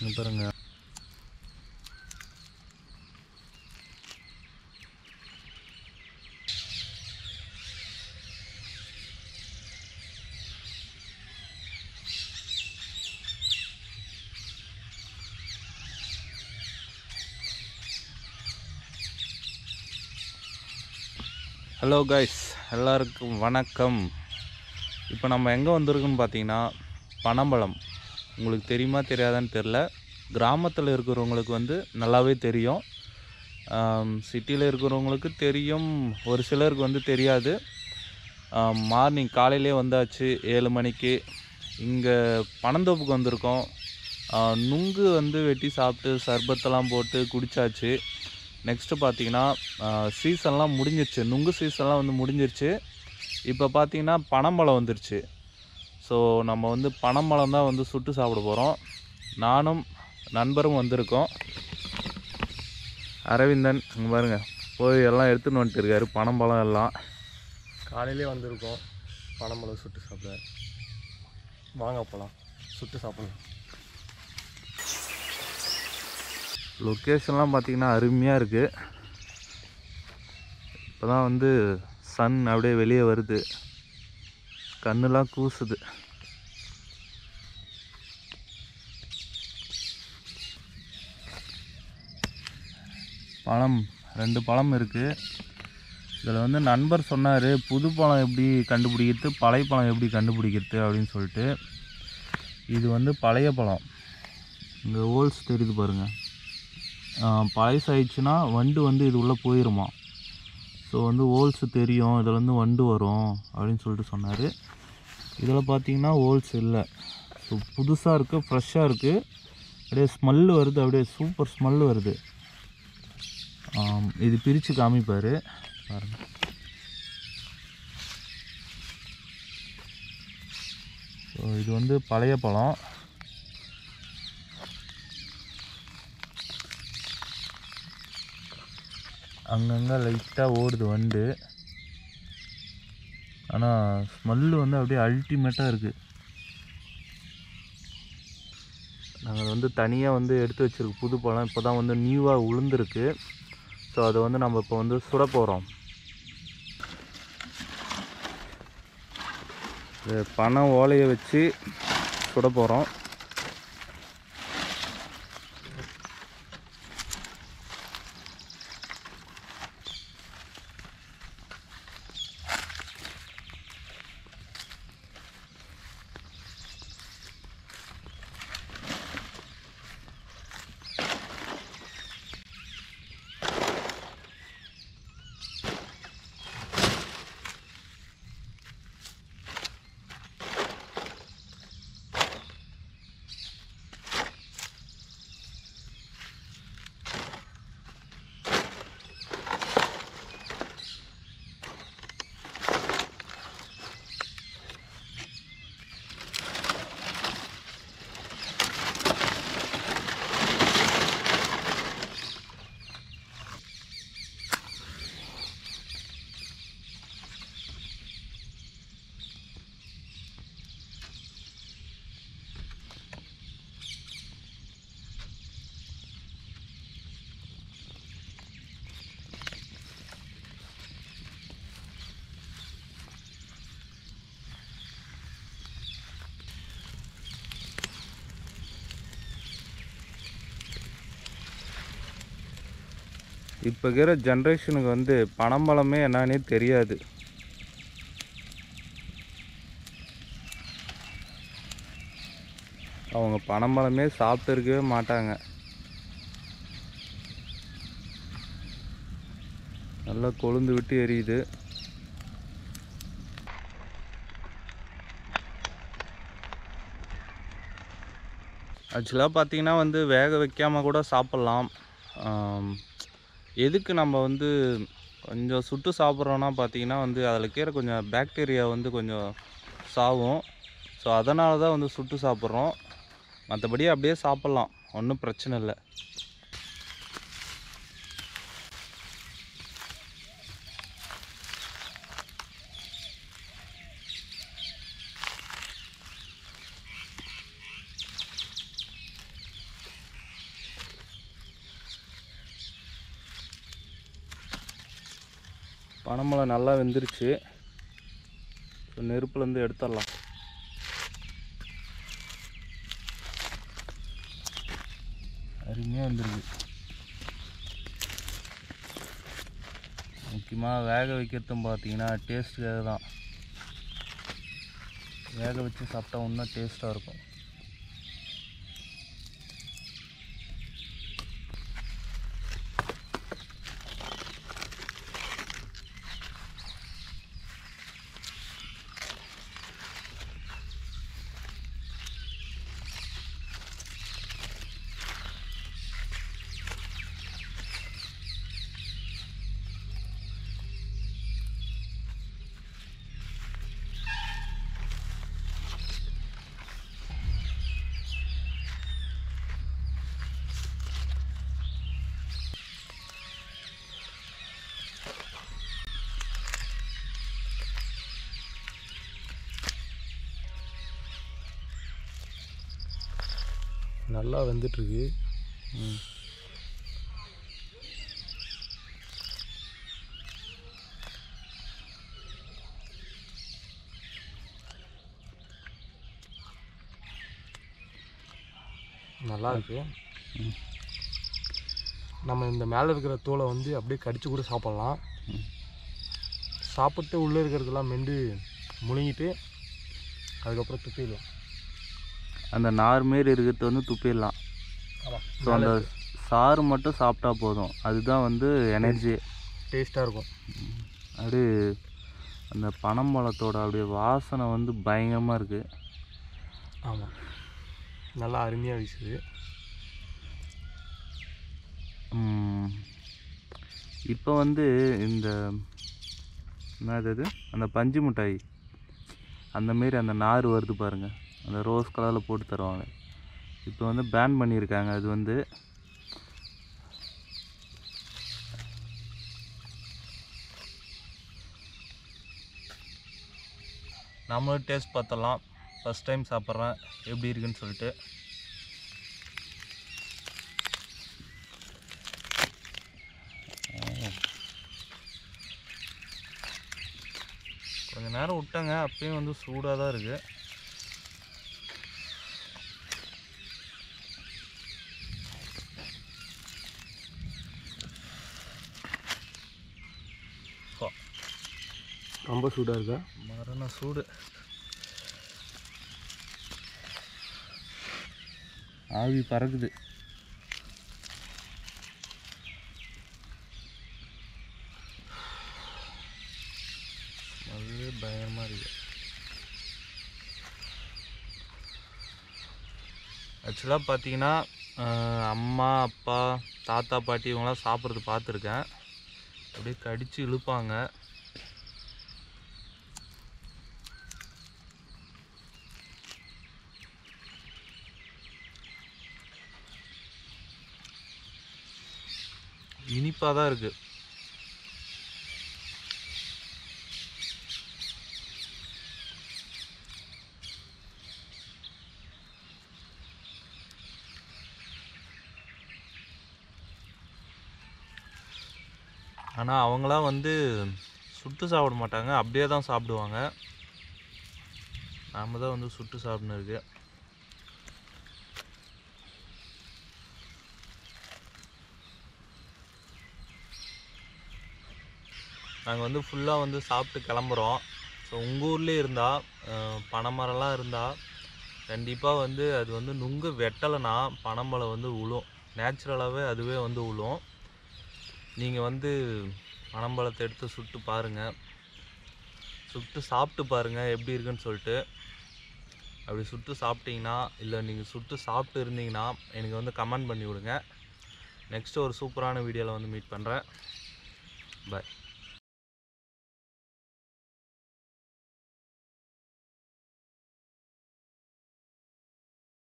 இங்கே பாருங்க. Hello guys, எல்லாருக்கும் வணக்கம். இப்போ நம்ம எங்கே வந்திருக்குன்னு பார்த்தீங்கன்னா பனம்பழம். உங்களுக்கு தெரியுமா தெரியாதான்னு தெரில. கிராமத்தில் இருக்கிறவங்களுக்கு வந்து நல்லாவே தெரியும், சிட்டியில் இருக்கிறவங்களுக்கு தெரியும், ஒரு சிலருக்கு வந்து தெரியாது. மார்னிங் காலையிலே வந்தாச்சு 7 மணிக்கு. இங்கே பனந்தோப்புக்கு வந்திருக்கோம். நுங்கு வந்து வெட்டி சாப்பிட்டு சர்பத்தெல்லாம் போட்டு குடித்தாச்சு. நெக்ஸ்ட்டு பார்த்தீங்கன்னா சீசன்லாம் முடிஞ்சிருச்சு, நுங்கு சீசன்லாம் வந்து முடிஞ்சிருச்சு. இப்போ பார்த்தீங்கன்னா பனம்பழம் வந்துருச்சு. ஸோ நம்ம வந்து பனம்பழம் தான் வந்து சுட்டு சாப்பிட போகிறோம். நானும் நண்பரும் வந்திருக்கோம். அரவிந்தன் இங்கே பாருங்கள், போய் எல்லாம் எடுத்துன்னு வந்துட்டு இருக்காரு பனம்பழம் எல்லாம். காலையிலே வந்திருக்கோம் பனம்பழம் சுட்டு சாப்பிட. வாங்க போகலாம், சுட்டு சாப்பிடலாம். லொக்கேஷன்லாம் பார்த்திங்கன்னா அருமையாக இருக்குது. இப்போ தான் வந்து சன் அப்படியே வெளியே வருது, கண்ணுலாம் கூசுது. பழம் 2 பழம் இருக்குது. இதில் வந்து நண்பர் சொன்னார் புது பழம் எப்படி கண்டுபிடிக்கிறது, பழைய பழம் எப்படி கண்டுபிடிக்கிறது அப்படின்னு சொல்லிட்டு. இது வந்து பழைய பழம். இங்கே ஹோல்ஸ் தெரியுது பாருங்கள். பழசாயிடுச்சுன்னா வண்டு வந்து இது உள்ளே போயிருமா. ஸோ வந்து ஹோல்ஸு தெரியும், இதில் வந்து வண்டு வரும் அப்படின்னு சொல்லிட்டு சொன்னார். இதில் பார்த்தீங்கன்னா ஹோல்ஸ் இல்லை. ஸோ புதுசாக இருக்குது, ஃப்ரெஷ்ஷாக இருக்குது. அப்படியே ஸ்மெல்லு வருது, அப்படியே சூப்பர் ஸ்மெல்லு வருது. இது பிரித்து காமிப்பார் பாருங்கள். ஸோ இது வந்து பழைய பழம். அங்கங்கே லைட்டாக ஓடுது வண்டு, ஆனால் ஸ்மெல்லு வந்து அப்படியே அல்டிமேட்டாக இருக்குது. நாங்கள் வந்து தனியாக வந்து எடுத்து வச்சுருக்கு புது பழம். இப்போ தான் வந்து நியூவாக உளுந்துருக்கு. ஸோ அதை வந்து நம்ம இப்போ வந்து சுட போகிறோம். பனை ஓலையை வச்சு சுட போகிறோம். இப்போ இருக்கிற ஜென்ரேஷனுக்கு வந்து பனம்பழமே என்னன்னே தெரியாது. அவங்க பனம்பழமே சாப்பிட்டு இருக்கவே மாட்டாங்க. நல்லா கொழுந்து விட்டு எரியுது. ஆக்சுவலாக பார்த்தீங்கன்னா வந்து வேக வைக்காமல் கூட சாப்பிட்லாம். எதுக்கு நம்ம வந்து கொஞ்சம் சுட்டு சாப்பிட்றோன்னா பார்த்தீங்கன்னா வந்து அதில் இருக்கிற கொஞ்சம் பாக்டீரியா வந்து கொஞ்சம் சாவும். ஸோ அதனால தான் வந்து சுட்டு சாப்பிட்றோம். மற்றபடி அப்படியே சாப்பிட்லாம், ஒன்றும் பிரச்சனை இல்லை. பனைமரம் நல்லா வெந்துருச்சு. ஸோ நெருப்புலேருந்து எடுத்துடலாம். அருமையாக வந்துருக்கு. முக்கியமாக வேக வைக்கிறதும் பார்த்தீங்கன்னா டேஸ்ட்டுக்காக தான். வேக வச்சு சாப்பிட்டா இன்னும் டேஸ்ட்டாக இருக்கும். நல்லா வெந்துட்டுருக்கு. நல்லா இருக்கு. நம்ம இந்த மேலே இருக்கிற தோலை வந்து அப்படியே கடிச்சு கூட சாப்பிட்லாம். சாப்பிட்டு உள்ளே இருக்கிறதெல்லாம் மெண்டு முழுங்கிட்டு அதுக்கப்புறம் துப்பிடலாம். அந்த நார் மாரி இருக்கிறது வந்து துப்பிடலாம். ஆமாம். ஸோ அந்த சாறு மட்டும் சாப்பிட்டா போதும். அதுதான் வந்து எனர்ஜி. டேஸ்ட்டாக இருக்கும். அப்படியே அந்த பனம்பழத்தோட அப்படியே வாசனை வந்து பயங்கரமாக இருக்குது. ஆமாம், நல்லா அருமையாக வீசுது. இப்போ வந்து இந்த என்னது அந்த பஞ்சு மிட்டாய் அந்தமாரி அந்த நார் வருது பாருங்கள், அந்த ரோஸ் கலரில் போட்டு தருவாங்க. இப்போ வந்து பேன் பண்ணியிருக்காங்க. அது வந்து நம்மளும் டேஸ்ட் பார்த்தலாம். ஃபஸ்ட் டைம் சாப்பிட்றேன், எப்படி இருக்குன்னு சொல்லிட்டு. கொஞ்ச நேரம் விட்டங்க, அப்பயும் வந்து சூடாக தான் இருக்குது. ரொம்ப சூடாக இருக்கா? மரண சூடு. ஆவி பறக்குது. அது பயங்கரமாக இருக்குது. ஆக்சுவலாக பார்த்தீங்கன்னா அம்மா அப்பா தாத்தா பாட்டி இவங்களாம் சாப்பிட்றது பார்த்துருக்கேன். அப்படியே கடித்து இழுப்பாங்க. இனிப்பாக தான் இருக்குது. ஆனால் அவங்களாம் வந்து சுட்டு சாப்பிட மாட்டாங்க, அப்படியே தான் சாப்பிடுவாங்க. நாம் தான் வந்து சுட்டு சாப்பிட்ணும் இருக்கு. நாங்கள் வந்து ஃபுல்லாக வந்து சாப்பிட்டு கிளம்புறோம். ஸோ உங்கள் ஊர்லேயே இருந்தால் பனைமரம்லாம் இருந்தால் கண்டிப்பாக வந்து அது வந்து நுங்கு வெட்டலைன்னா பனைமரம் வந்து விழும். நேச்சுரலாகவே அதுவே வந்து விழும். நீங்கள் வந்து பனம்பழத்தை எடுத்து சுட்டு பாருங்கள், சுட்டு சாப்பிட்டு பாருங்கள் எப்படி இருக்குன்னு சொல்லிட்டு. அப்படி சுட்டு சாப்பிட்டீங்கன்னா, இல்லை நீங்கள் சுட்டு சாப்பிட்டு இருந்தீங்கன்னா எனக்கு வந்து கமெண்ட் பண்ணி விடுங்க. நெக்ஸ்ட்டு ஒரு சூப்பரான வீடியோவில் வந்து மீட் பண்ணுறேன். பாய்.